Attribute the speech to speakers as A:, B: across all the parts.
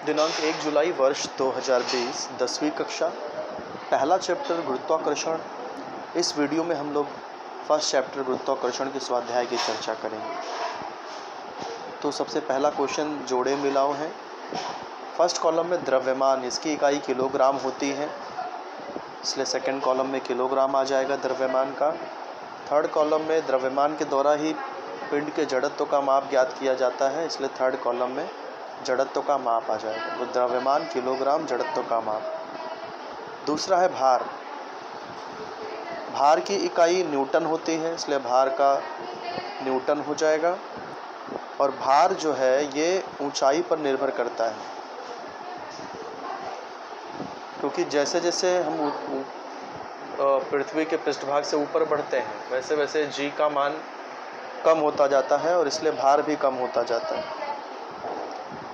A: दिनांक 1 जुलाई वर्ष 2020, 10वीं कक्षा, पहला चैप्टर गुरुत्वाकर्षण। इस वीडियो में हम लोग फर्स्ट चैप्टर गुरुत्वाकर्षण के स्वाध्याय की चर्चा करेंगे। तो सबसे पहला क्वेश्चन जोड़े मिलाओ है। फर्स्ट कॉलम में द्रव्यमान, इसकी इकाई किलोग्राम होती है, इसलिए सेकंड कॉलम में किलोग्राम आ जाएगा द्रव्यमान का। थर्ड कॉलम में द्रव्यमान के द्वारा ही पिंड के जड़त्व का माप ज्ञात किया जाता है, इसलिए थर्ड कॉलम में जड़त्व का माप आ जाएगा। तो द्रव्यमान किलोग्राम, जड़त्व का माप। दूसरा है भार। भार की इकाई न्यूटन होती है, इसलिए भार का न्यूटन हो जाएगा। और भार जो है ये ऊंचाई पर निर्भर करता है, क्योंकि जैसे जैसे हम पृथ्वी के पृष्ठभाग से ऊपर बढ़ते हैं वैसे वैसे जी का मान कम होता जाता है और इसलिए भार भी कम होता जाता है।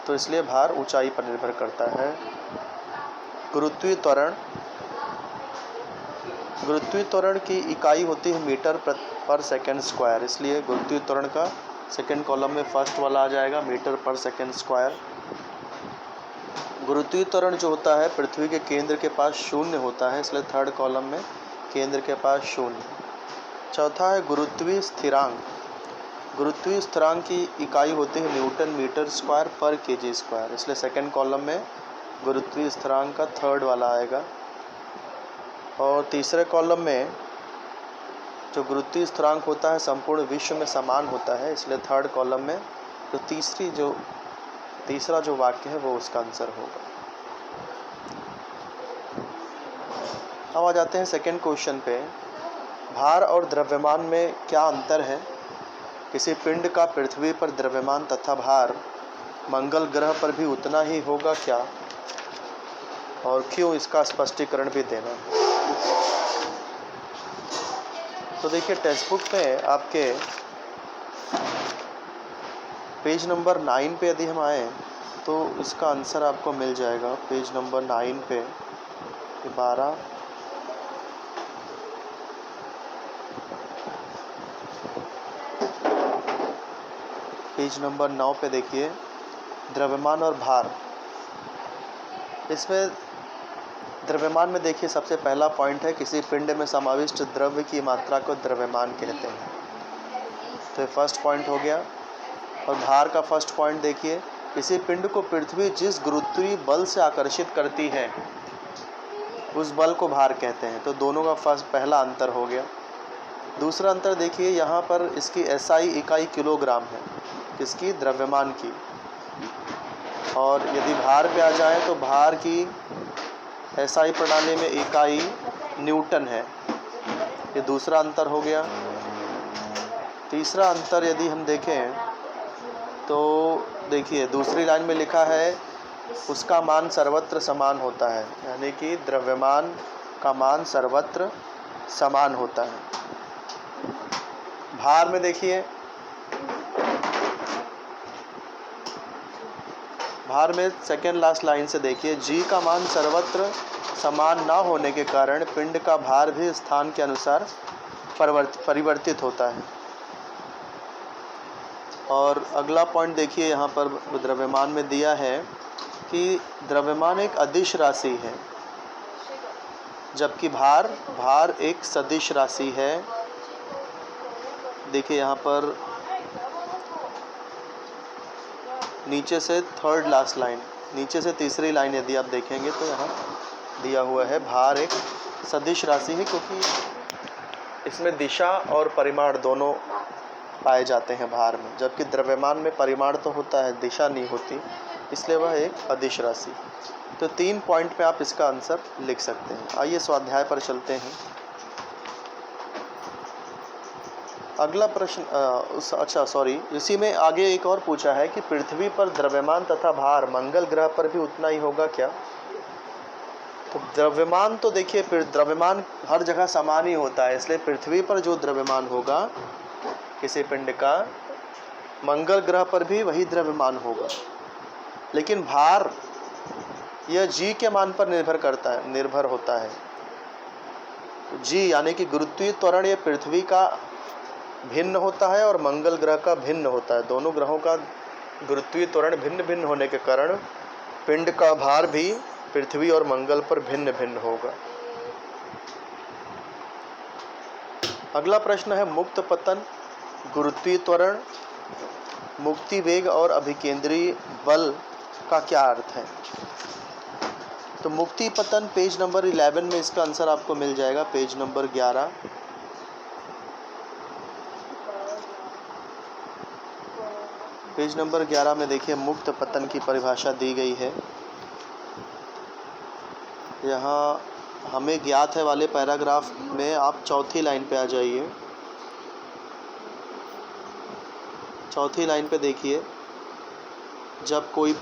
A: तो इसलिए भार ऊंचाई पर निर्भर करता है। गुरुत्वीय त्वरण। गुरुत्वीय त्वरण की इकाई होती है मीटर पर सेकंड स्क्वायर, इसलिए गुरुत्वीय त्वरण का सेकंड कॉलम में फर्स्ट वाला आ जाएगा, मीटर पर सेकंड स्क्वायर। गुरुत्वीय त्वरण जो होता है पृथ्वी के केंद्र के पास शून्य होता है, इसलिए थर्ड कॉलम में केंद्र के पास शून्य। चौथा है गुरुत्वीय स्थिरांक। गुरुत्वीय स्थिरांक की इकाई होती है न्यूटन मीटर स्क्वायर पर केजी स्क्वायर, इसलिए सेकंड कॉलम में गुरुत्वीय स्थिरांक का थर्ड वाला आएगा। और तीसरे कॉलम में जो गुरुत्वीय स्थिरांक होता है संपूर्ण विश्व में समान होता है, इसलिए थर्ड कॉलम में जो तीसरा जो वाक्य है वो उसका आंसर होगा। अब आ जाते हैं सेकंड क्वेश्चन पे। भार और द्रव्यमान में क्या अंतर है? किसी पिंड का पृथ्वी पर द्रव्यमान तथा भार मंगल ग्रह पर भी उतना ही होगा क्या, और क्यों, इसका स्पष्टीकरण भी देना है। तो देखिए टेक्स्ट बुक में आपके पेज नंबर 9 पे यदि हम आए तो इसका आंसर आपको मिल जाएगा। पेज नंबर 9 पे 12 पेज नंबर 9 पे देखिए द्रव्यमान और भार। इसमें द्रव्यमान में देखिए सबसे पहला पॉइंट है किसी पिंड में समाविष्ट द्रव्य की मात्रा को द्रव्यमान कहते हैं, तो ये फर्स्ट पॉइंट हो गया। और भार का फर्स्ट पॉइंट देखिए, किसी पिंड को पृथ्वी जिस गुरुत्वीय बल से आकर्षित करती है उस बल को भार कहते हैं, तो दोनों का पहला अंतर हो गया। दूसरा अंतर देखिए, यहाँ पर इसकी एसआई इकाई किलोग्राम है, इसकी द्रव्यमान की। और यदि भार पे आ जाए तो भार की एसआई प्रणाली में इकाई न्यूटन है, ये दूसरा अंतर हो गया। तीसरा अंतर यदि हम देखें तो देखिए दूसरी लाइन में लिखा है उसका मान सर्वत्र समान होता है, यानी कि द्रव्यमान का मान सर्वत्र समान होता है। भार में देखिए, भार में सेकेंड लास्ट लाइन से देखिए, जी का मान सर्वत्र समान ना होने के कारण पिंड का भार भी स्थान के अनुसार परिवर्तित होता है। और अगला पॉइंट देखिए, यहाँ पर द्रव्यमान में दिया है कि द्रव्यमान एक अदिश राशि है, जबकि भार एक सदिश राशि है। देखिए यहाँ पर नीचे से थर्ड लास्ट लाइन, नीचे से तीसरी लाइन यदि आप देखेंगे तो यहाँ दिया हुआ है भार एक सदिश राशि है, क्योंकि इसमें दिशा और परिमाण दोनों पाए जाते हैं भार में, जबकि द्रव्यमान में परिमाण तो होता है, दिशा नहीं होती, इसलिए वह एक अदिश राशि। तो 3 पॉइंट पे आप इसका आंसर लिख सकते हैं। आइए स्वाध्याय पर चलते हैं। अगला प्रश्न इसी में आगे एक और पूछा है कि पृथ्वी पर द्रव्यमान तथा भार मंगल ग्रह पर भी उतना ही होगा क्या। तो द्रव्यमान तो देखिए, द्रव्यमान हर जगह समान ही होता है, इसलिए पृथ्वी पर जो द्रव्यमान होगा किसी पिंड का, मंगल ग्रह पर भी वही द्रव्यमान होगा। लेकिन भार यह जी के मान पर निर्भर होता है। जी यानी कि गुरुत्वीय त्वरण ये पृथ्वी का भिन्न होता है और मंगल ग्रह का भिन्न होता है। दोनों ग्रहों का गुरुत्वीय त्वरण भिन्न भिन्न होने के कारण पिंड का भार भी पृथ्वी और मंगल पर भिन्न भिन्न होगा। अगला प्रश्न है मुक्त पतन, गुरुत्वीय त्वरण, मुक्ति वेग और अभिकेंद्रीय बल का क्या अर्थ है। तो मुक्ति पतन पेज नंबर 11 में इसका आंसर आपको मिल जाएगा, पेज नंबर 11। पेज नंबर 11 में देखिए मुक्त पतन की परिभाषा दी गई है। यहाँ हमें ज्ञात है वाले पैराग्राफ में आप चौथी लाइन पे आ जाइए। चौथी लाइन पे देखिए, जब कोई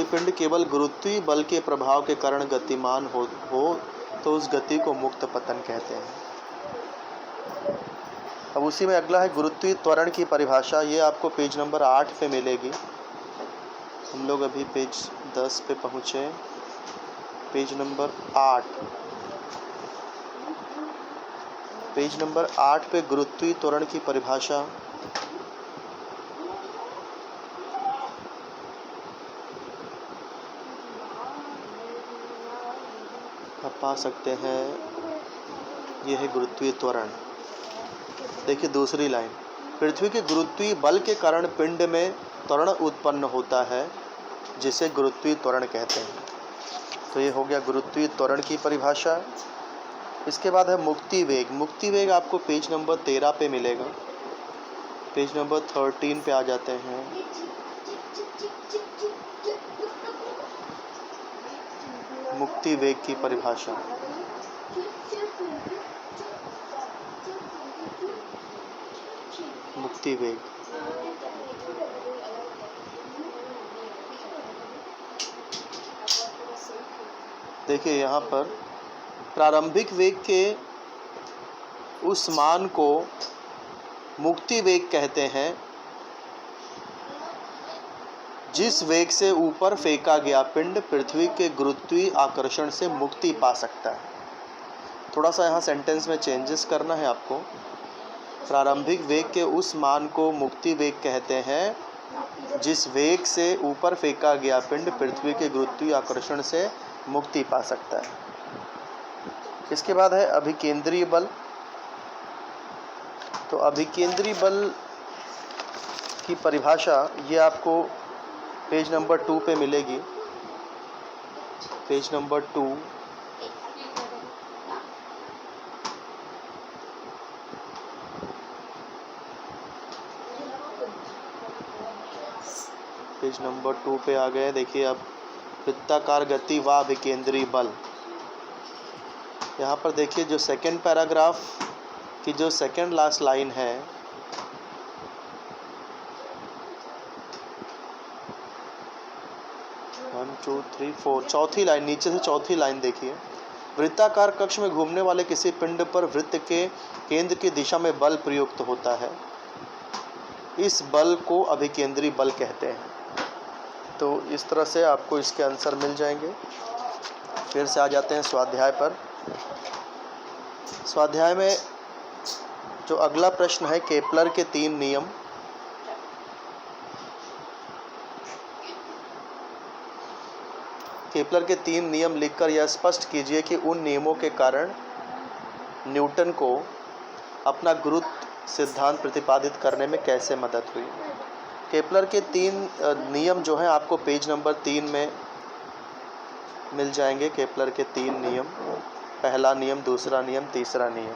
A: पिंड केवल गुरुत्वीय बल के प्रभाव के कारण गतिमान हो तो उस गति को मुक्त पतन कहते हैं। अब उसी में अगला है गुरुत्वीय त्वरण की परिभाषा, ये आपको पेज नंबर 8 पे मिलेगी। हम लोग अभी पेज 10 पे पहुँचे, पेज नंबर 8। पेज नंबर 8 पे गुरुत्वीय त्वरण की परिभाषा आप पा सकते हैं। यह है गुरुत्वीय त्वरण। देखिए दूसरी लाइन, पृथ्वी के गुरुत्वीय बल के कारण पिंड में त्वरण उत्पन्न होता है जिसे गुरुत्वीय त्वरण कहते हैं। तो ये हो गया गुरुत्वीय त्वरण की परिभाषा। इसके बाद है मुक्ति वेग। मुक्ति वेग आपको पेज नंबर 13 पे मिलेगा। पेज नंबर 13 पे आ जाते हैं। मुक्ति वेग की परिभाषा, मुक्ति वेग। देखिए यहाँ पर प्रारंभिक वेग के उस मान को मुक्ति वेग कहते हैं जिस वेग से ऊपर फेंका गया पिंड पृथ्वी के गुरुत्वीय आकर्षण से मुक्ति पा सकता है। थोड़ा सा यहाँ सेंटेंस में चेंजेस करना है आपको। प्रारंभिक वेग के उस मान को मुक्ति वेग कहते हैं जिस वेग से ऊपर फेंका गया पिंड पृथ्वी के गुरुत्वीय आकर्षण से मुक्ति पा सकता है। इसके बाद है अभिकेंद्रीय बल। तो अभिकेंद्रीय बल की परिभाषा ये आपको पेज नंबर 2 पे मिलेगी। Page number 2। पेज नंबर 2 पे आ गए। देखिए अब वृत्ताकार गति व अभिकेंद्रीय बल। यहाँ पर देखिए जो सेकंड पैराग्राफ की जो सेकंड लास्ट लाइन है, वन टू थ्री फोर, चौथी लाइन, नीचे से चौथी लाइन देखिए। वृत्ताकार कक्ष में घूमने वाले किसी पिंड पर वृत्त के केंद्र की दिशा में बल प्रयुक्त होता है। इस बल को अभिकेंद्रीय बल कहते हैं। तो इस तरह से आपको इसके आंसर मिल जाएंगे। फिर से आ जाते हैं स्वाध्याय पर। स्वाध्याय में जो अगला प्रश्न है केपलर के 3 नियम। केपलर के 3 नियम लिखकर यह स्पष्ट कीजिए कि उन नियमों के कारण न्यूटन को अपना गुरुत्व सिद्धांत प्रतिपादित करने में कैसे मदद हुई। केपलर के 3 नियम जो हैं आपको पेज नंबर 3 में मिल जाएंगे। केपलर के 3 नियम, पहला नियम, दूसरा नियम, तीसरा नियम।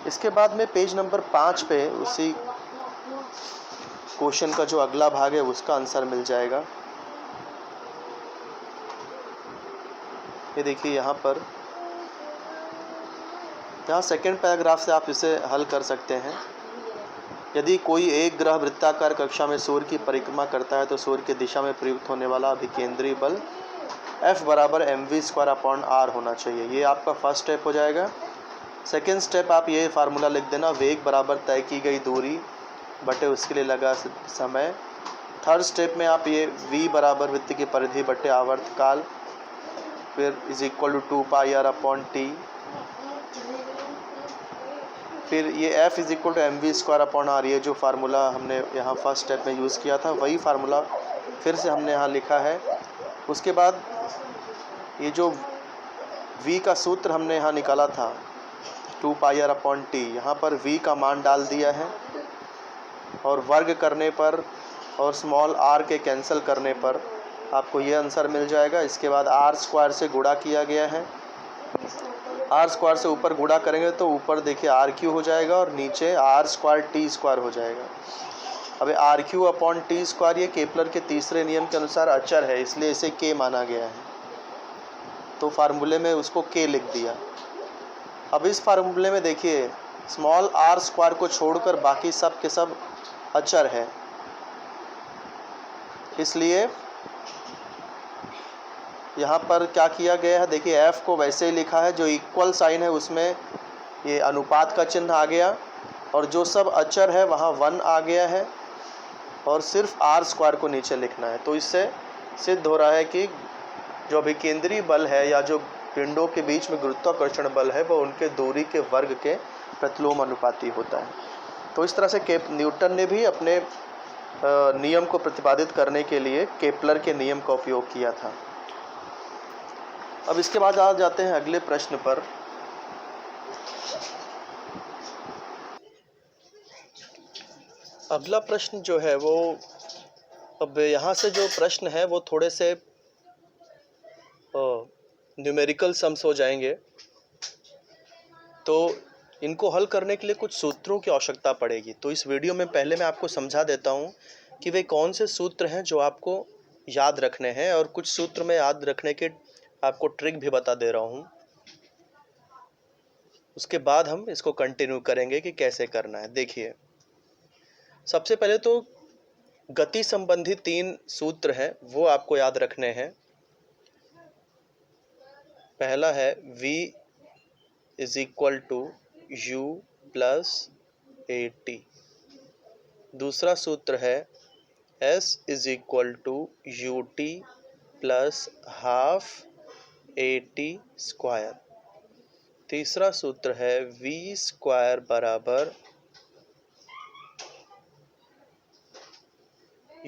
A: इसके बाद में पेज नंबर 5 पे उसी क्वेश्चन का जो अगला भाग है उसका आंसर मिल जाएगा। ये देखिए यहाँ पर, यहाँ सेकेंड पैराग्राफ से आप इसे हल कर सकते हैं। यदि कोई एक ग्रह वृत्ताकार कक्षा में सूर्य की परिक्रमा करता है तो सूर्य की दिशा में प्रयुक्त होने वाला अभिकेंद्रीय बल F बराबर mv²/r होना चाहिए। ये आपका फर्स्ट स्टेप हो जाएगा। सेकेंड स्टेप आप ये फार्मूला लिख देना, वेग बराबर तय की गई दूरी बटे उसके लिए लगा समय। थर्ड स्टेप में आप ये v बराबर वृत्त की परिधि बटे आवर्तकाल, फिर = 2πr/t। फिर ये F is equal to mv²/r, ये जो फार्मूला हमने यहाँ फर्स्ट स्टेप में यूज़ किया था वही फार्मूला फिर से हमने यहाँ लिखा है। उसके बाद ये जो v का सूत्र हमने यहाँ निकाला था 2πr/t, यहाँ पर v का मान डाल दिया है और वर्ग करने पर और स्मॉल r के कैंसिल करने पर आपको ये आंसर मिल जाएगा। इसके बाद r² से गुणा किया गया है, r² से ऊपर गुणा करेंगे तो ऊपर देखिए r³ हो जाएगा और नीचे r²t² हो जाएगा। अब r³/t² ये केपलर के तीसरे नियम के अनुसार अचर है, इसलिए इसे k माना गया है, तो फार्मूले में उसको k लिख दिया। अब इस फार्मूले में देखिए स्मॉल r² को छोड़कर बाकी सब के सब अचर है, इसलिए यहाँ पर क्या किया गया है, देखिए f को वैसे ही लिखा है, जो इक्वल साइन है उसमें ये अनुपात का चिन्ह आ गया और जो सब अचर है वहाँ 1 आ गया है और सिर्फ r² को नीचे लिखना है। तो इससे सिद्ध हो रहा है कि जो अभिकेंद्रीय बल है या जो पिंडों के बीच में गुरुत्वाकर्षण बल है वो उनके दूरी के वर्ग के प्रतिलोम अनुपाती होता है। तो इस तरह से न्यूटन ने भी अपने नियम को प्रतिपादित करने के लिए केपलर के नियम का उपयोग किया था। अब इसके बाद आ जाते हैं अगले प्रश्न पर। अगला प्रश्न जो है वो, अब यहाँ से जो प्रश्न है वो थोड़े से न्यूमेरिकल सम्स हो जाएंगे, तो इनको हल करने के लिए कुछ सूत्रों की आवश्यकता पड़ेगी। तो इस वीडियो में पहले मैं आपको समझा देता हूँ कि वे कौन से सूत्र हैं जो आपको याद रखने हैं, और कुछ सूत्र में याद रखने के आपको ट्रिक भी बता दे रहा हूँ। उसके बाद हम इसको कंटिन्यू करेंगे कि कैसे करना है। देखिए, सबसे पहले तो गति संबंधी 3 सूत्र हैं वो आपको याद रखने हैं। पहला है v is equal to u plus at। दूसरा सूत्र है s is equal to ut plus half at²। तीसरा सूत्र है v² बराबर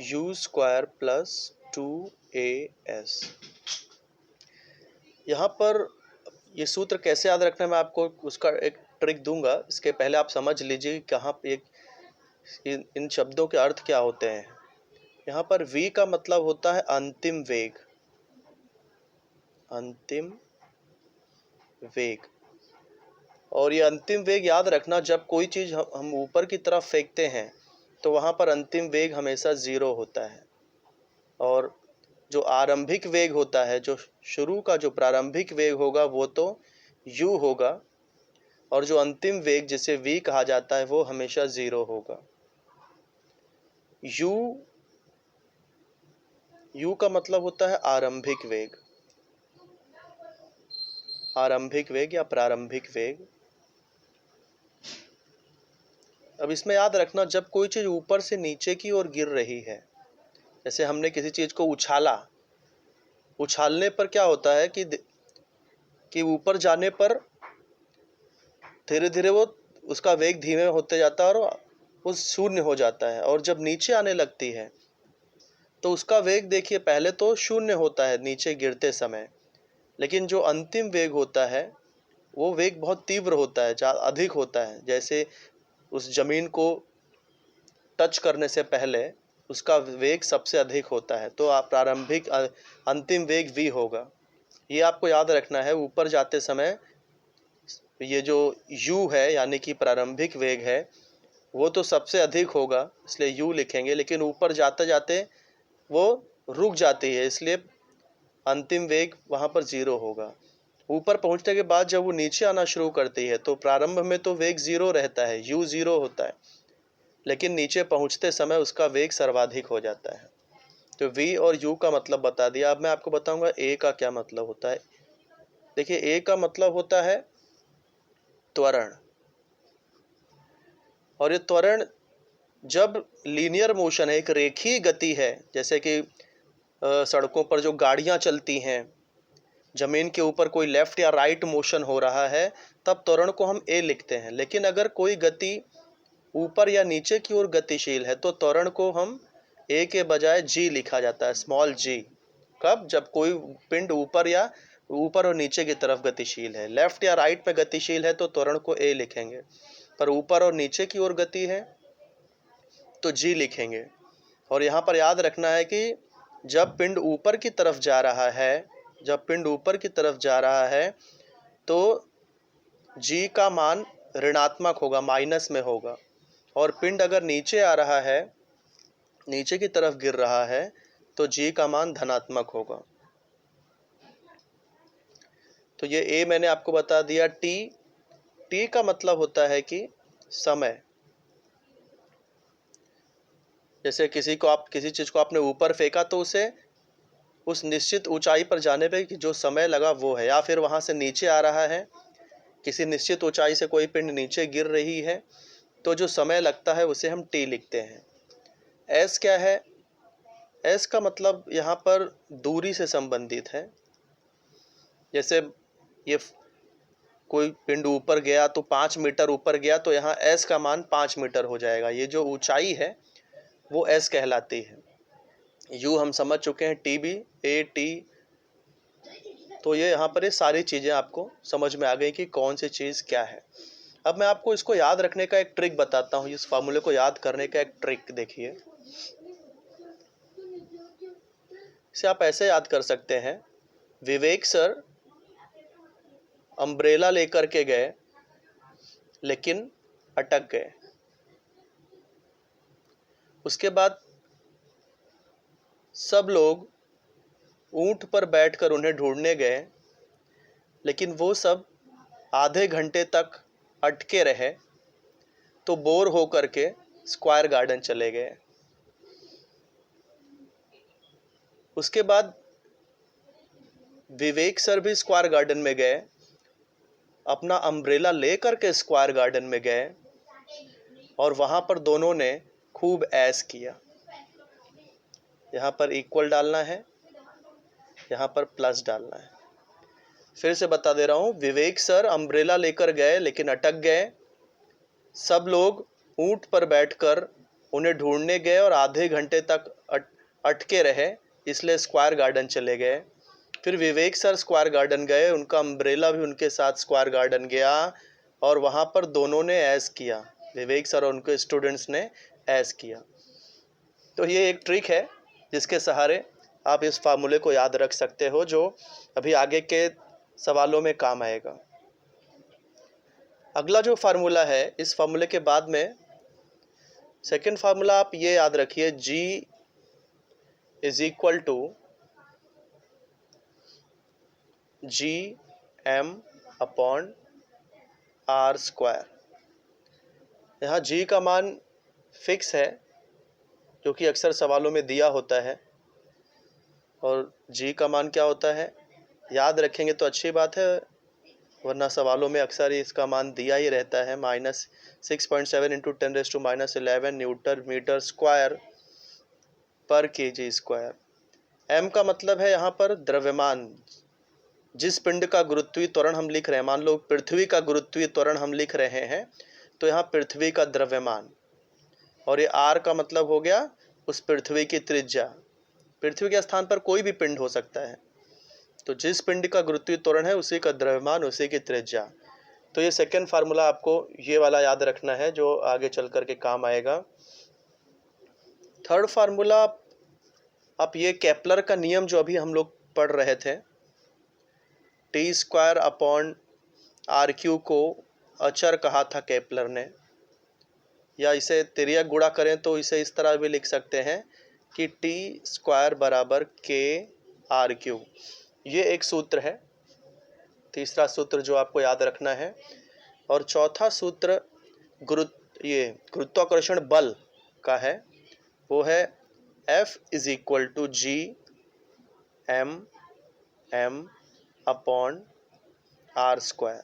A: u² प्लस 2as। यहाँ पर ये सूत्र कैसे याद रखना है मैं आपको उसका एक ट्रिक दूंगा। इसके पहले आप समझ लीजिए कि कहाँ पे इन शब्दों के अर्थ क्या होते हैं। यहाँ पर v का मतलब होता है अंतिम वेग, अंतिम वेग। और ये अंतिम वेग याद रखना, जब कोई चीज़ हम ऊपर की तरफ फेंकते हैं तो वहाँ पर अंतिम वेग हमेशा 0 होता है, और जो आरंभिक वेग होता है, जो शुरू का जो प्रारंभिक वेग होगा वो तो u होगा, और जो अंतिम वेग जिसे v कहा जाता है वो हमेशा 0 होगा। u का मतलब होता है आरंभिक वेग, आरंभिक वेग या प्रारंभिक वेग। अब इसमें याद रखना, जब कोई चीज़ ऊपर से नीचे की ओर गिर रही है, जैसे हमने किसी चीज़ को उछाला, उछालने पर क्या होता है कि ऊपर जाने पर धीरे धीरे वो उसका वेग धीमे होते जाता है और वो शून्य हो जाता है, और जब नीचे आने लगती है तो उसका वेग देखिए पहले तो शून्य होता है नीचे गिरते समय, लेकिन जो अंतिम वेग होता है वो वेग बहुत तीव्र होता है, अधिक होता है। जैसे उस जमीन को टच करने से पहले उसका वेग सबसे अधिक होता है, तो प्रारंभिक अंतिम वेग v होगा। ये आपको याद रखना है। ऊपर जाते समय ये जो u है यानी कि प्रारंभिक वेग है वो तो सबसे अधिक होगा, इसलिए u लिखेंगे, लेकिन ऊपर जाते जाते वो रुक जाती है, इसलिए अंतिम वेग वहाँ पर 0 होगा। ऊपर पहुँचने के बाद जब वो नीचे आना शुरू करती है तो प्रारंभ में तो वेग 0 रहता है, u 0 होता है, लेकिन नीचे पहुँचते समय उसका वेग सर्वाधिक हो जाता है। तो v और u का मतलब बता दिया। अब मैं आपको बताऊंगा a का क्या मतलब होता है। देखिए, a का मतलब होता है त्वरण, और ये त्वरण जब लीनियर मोशन है, एक रेखीय गति है, जैसे कि सड़कों पर जो गाड़ियां चलती हैं जमीन के ऊपर कोई लेफ्ट या राइट मोशन हो रहा है तब त्वरण को हम ए लिखते हैं। लेकिन अगर कोई गति ऊपर या नीचे की ओर गतिशील है तो त्वरण को हम ए के बजाय जी लिखा जाता है, स्मॉल जी। कब? जब कोई पिंड ऊपर और नीचे की तरफ गतिशील है। लेफ्ट या राइट में गतिशील है तो त्वरण को ए लिखेंगे, पर ऊपर और नीचे की ओर गति है तो जी लिखेंगे। और यहाँ पर याद रखना है कि जब पिंड ऊपर की तरफ जा रहा है तो जी का मान ऋणात्मक होगा, माइनस में होगा। और पिंड अगर नीचे आ रहा है, नीचे की तरफ गिर रहा है तो जी का मान धनात्मक होगा। तो ये ए मैंने आपको बता दिया। टी का मतलब होता है कि समय। जैसे किसी चीज को आपने ऊपर फेंका तो उसे उस निश्चित ऊंचाई पर जाने पे कि जो समय लगा वो है, या फिर वहां से नीचे आ रहा है, किसी निश्चित ऊंचाई से कोई पिंड नीचे गिर रही है तो जो समय लगता है उसे हम टी लिखते हैं। एस क्या है? एस का मतलब यहाँ पर दूरी से संबंधित है। जैसे ये कोई पिंड ऊपर गया तो 5 मीटर ऊपर गया तो यहाँ एस का मान 5 मीटर हो जाएगा। ये जो ऊंचाई है वो एस कहलाती है। यू हम समझ चुके हैं, टी बी, ए टी। तो ये यहाँ पर ये सारी चीज़ें आपको समझ में आ गई कि कौन सी चीज़ क्या है। अब मैं आपको इसको याद रखने का एक ट्रिक बताता हूँ। इस फार्मूले को याद करने का एक ट्रिक देखिए। इसे आप ऐसे याद कर सकते हैं, विवेक सर अम्ब्रेला लेकर के गए लेकिन अटक गए। उसके बाद सब लोग ऊंट पर बैठकर उन्हें ढूंढने गए, लेकिन वो सब आधे घंटे तक अटके रहे तो बोर होकर के स्क्वायर गार्डन चले गए। उसके बाद विवेक सर भी स्क्वायर गार्डन में गए, अपना अम्ब्रेला लेकर के स्क्वायर गार्डन में गए और वहां पर दोनों ने खूब ऐश किया। यहाँ पर इक्वल डालना है, यहाँ पर प्लस डालना है। फिर से बता दे रहा हूँ, विवेक सर अम्ब्रेला लेकर गए लेकिन अटक गए। सब लोग ऊंट पर बैठकर उन्हें ढूंढने गए और आधे घंटे तक अटके रहे, इसलिए स्क्वायर गार्डन चले गए। फिर विवेक सर स्क्वायर गार्डन गए, उनका अम्ब्रेला भी उनके साथ स्क्वायर गार्डन गया और वहाँ पर दोनों ने ऐश किया। विवेक सर और उनके स्टूडेंट्स ने ऐश किया। तो ये एक ट्रिक है जिसके सहारे आप इस फार्मूले को याद रख सकते हो, जो अभी आगे के सवालों में काम आएगा। अगला जो फार्मूला है, इस फार्मूले के बाद में सेकेंड फार्मूला आप ये याद रखिए, G is equal to GM upon R square. यहाँ G का मान फिक्स है जो कि अक्सर सवालों में दिया होता है, और G का मान क्या होता है याद रखेंगे तो अच्छी बात है, वरना सवालों में अक्सर इसका मान दिया ही रहता है। -6.7 × 10⁻11 न्यूटन मीटर स्क्वायर पर kg स्क्वायर। m का मतलब है यहाँ पर द्रव्यमान। जिस पिंड का गुरुत्वीय त्वरण हम लिख रहे हैं, मान लो पृथ्वी का गुरुत्वीय त्वरण हम लिख रहे हैं, तो यहाँ पृथ्वी का द्रव्यमान। और ये r का मतलब हो गया उस पृथ्वी की त्रिज्या। पृथ्वी के स्थान पर कोई भी पिंड हो सकता है, तो जिस पिंड का गुरुत्वीय त्वरण है उसी का द्रव्यमान, उसी की त्रिज्या। तो ये सेकेंड फार्मूला आपको ये वाला याद रखना है जो आगे चल करके काम आएगा। थर्ड फार्मूला आप ये केपलर का नियम जो अभी हम लोग पढ़ रहे थे, T² अपॉन RQ को अचर कहा था केपलर ने, या इसे तिर्यक गुणा करें तो इसे इस तरह भी लिख सकते हैं कि T² बराबर KRQ। ये एक सूत्र है, तीसरा सूत्र जो आपको याद रखना है। और चौथा सूत्र गुरुत्वाकर्षण बल का है, वो है F is equal to GM upon R square.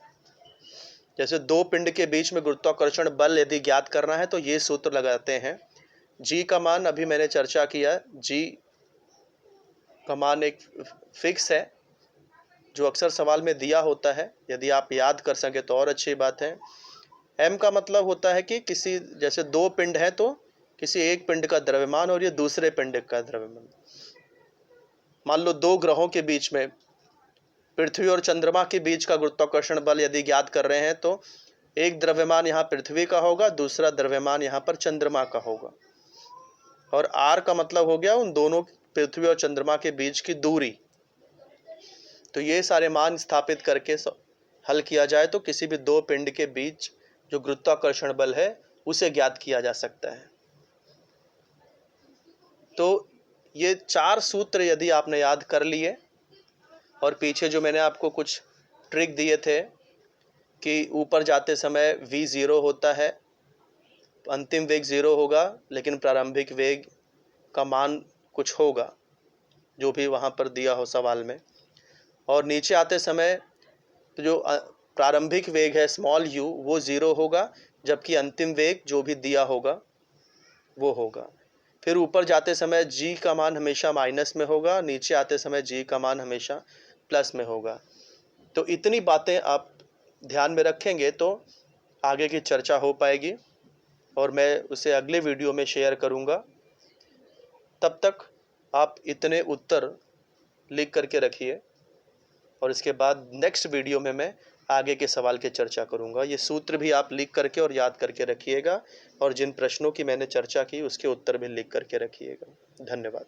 A: जैसे दो पिंड के बीच में गुरुत्वाकर्षण बल यदि ज्ञात करना है तो ये सूत्र लगाते हैं। G का मान अभी मैंने चर्चा किया, G का मान एक फिक्स है जो अक्सर सवाल में दिया होता है, यदि आप याद कर सकें तो और अच्छी बात है। m का मतलब होता है कि किसी, जैसे दो पिंड हैं तो किसी एक पिंड का द्रव्यमान और ये दूसरे पिंड का द्रव्यमान। मान लो दो ग्रहों के बीच में, पृथ्वी और चंद्रमा के बीच का गुरुत्वाकर्षण बल यदि ज्ञात कर रहे हैं तो एक द्रव्यमान यहाँ पृथ्वी का होगा, दूसरा द्रव्यमान यहाँ पर चंद्रमा का होगा। और r का मतलब हो गया उन दोनों पृथ्वी और चंद्रमा के बीच की दूरी। तो ये सारे मान स्थापित करके हल किया जाए तो किसी भी दो पिंड के बीच जो गुरुत्वाकर्षण बल है उसे ज्ञात किया जा सकता है। तो ये 4 सूत्र यदि आपने याद कर लिए, और पीछे जो मैंने आपको कुछ ट्रिक दिए थे कि ऊपर जाते समय v 0 होता है, अंतिम वेग 0 होगा, लेकिन प्रारंभिक वेग का मान कुछ होगा जो भी वहाँ पर दिया हो सवाल में। और नीचे आते समय तो जो प्रारंभिक वेग है स्मॉल u वो 0 होगा, जबकि अंतिम वेग जो भी दिया होगा वो होगा। फिर ऊपर जाते समय g का मान हमेशा माइनस में होगा, नीचे आते समय g का मान हमेशा प्लस में होगा। तो इतनी बातें आप ध्यान में रखेंगे तो आगे की चर्चा हो पाएगी, और मैं उसे अगले वीडियो में शेयर करूंगा। तब तक आप इतने उत्तर लिख करके रखिए, और इसके बाद नेक्स्ट वीडियो में मैं आगे के सवाल की चर्चा करूंगा। ये सूत्र भी आप लिख करके और याद करके रखिएगा, और जिन प्रश्नों की मैंने चर्चा की उसके उत्तर भी लिख करके रखिएगा। धन्यवाद।